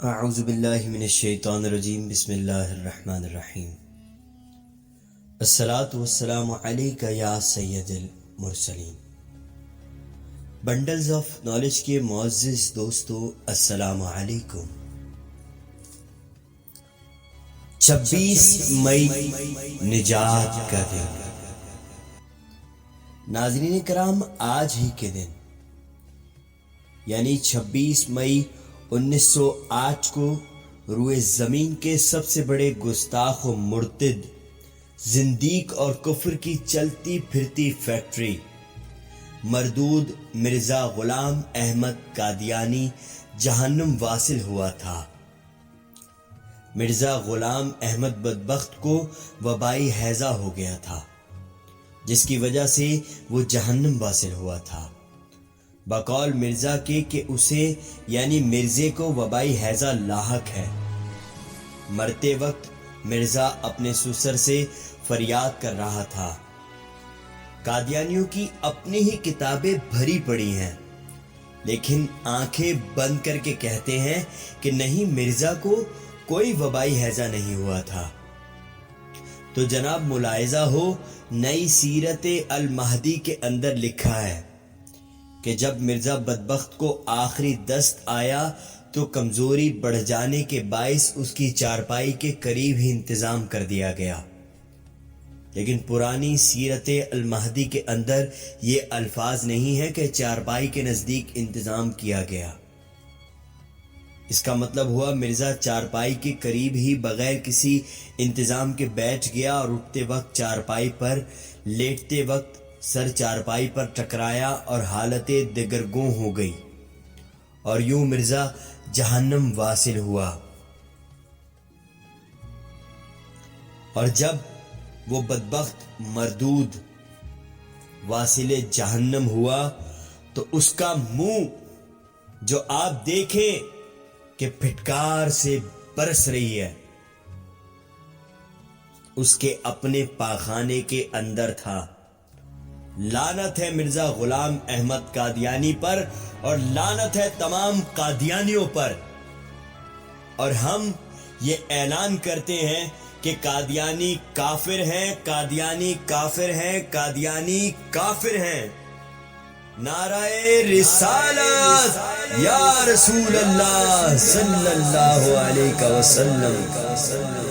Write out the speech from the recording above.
اعوذ باللہ من الشیطان الرجیم بسم اللہ الرحمن الرحیم الصلاۃ والسلام علیک یا سید المرسلین۔ بنڈلز آف نالج کے معزز دوستو، السلام علیکم۔ 26 مئی نجات کا دن۔ ناظرین کرام، آج ہی کے دن یعنی 26 مئی 1908 کو روئے زمین کے سب سے بڑے گستاخ و مرتد، زندیق اور کفر کی چلتی پھرتی فیکٹری مردود مرزا غلام احمد قادیانی جہنم واصل ہوا تھا۔ مرزا غلام احمد بدبخت کو وبائی ہیضہ ہو گیا تھا، جس کی وجہ سے وہ جہنم واصل ہوا تھا۔ بقول مرزا کے کہ اسے یعنی مرزے کو وبائی ہیضہ لاحق ہے۔ مرتے وقت مرزا اپنے سسر سے فریاد کر رہا تھا۔ قادیانیوں کی اپنی ہی کتابیں بھری پڑی ہیں، لیکن آنکھیں بند کر کے کہتے ہیں کہ نہیں، مرزا کو کوئی وبائی ہیضہ نہیں ہوا تھا۔ تو جناب ملاحظہ ہو، نئی سیرت المہدی کے اندر لکھا ہے کہ جب مرزا بدبخت کو آخری دست آیا تو کمزوری بڑھ جانے کے باعث اس کی چارپائی کے قریب ہی انتظام کر دیا گیا، لیکن پرانی سیرت المہدی کے اندر یہ الفاظ نہیں ہے کہ چارپائی کے نزدیک انتظام کیا گیا۔ اس کا مطلب ہوا مرزا چارپائی کے قریب ہی بغیر کسی انتظام کے بیٹھ گیا اور اٹھتے وقت چارپائی پر، لیٹتے وقت سر چارپائی پر ٹکرایا اور حالت دگرگوں ہو گئی، اور یوں مرزا جہنم واصل ہوا۔ اور جب وہ بدبخت مردود واصل جہنم ہوا تو اس کا منہ جو آپ دیکھیں کہ پھٹکار سے برس رہی ہے، اس کے اپنے پاخانے کے اندر تھا۔ لعنت ہے مرزا غلام احمد قادیانی پر، اور لعنت ہے تمام قادیانیوں پر، اور ہم یہ اعلان کرتے ہیں کہ قادیانی کافر ہیں، قادیانی کافر ہیں، قادیانی کافر ہیں۔ نعرہ رسالت یا رسول اللہ صلی اللہ علیہ وسلم۔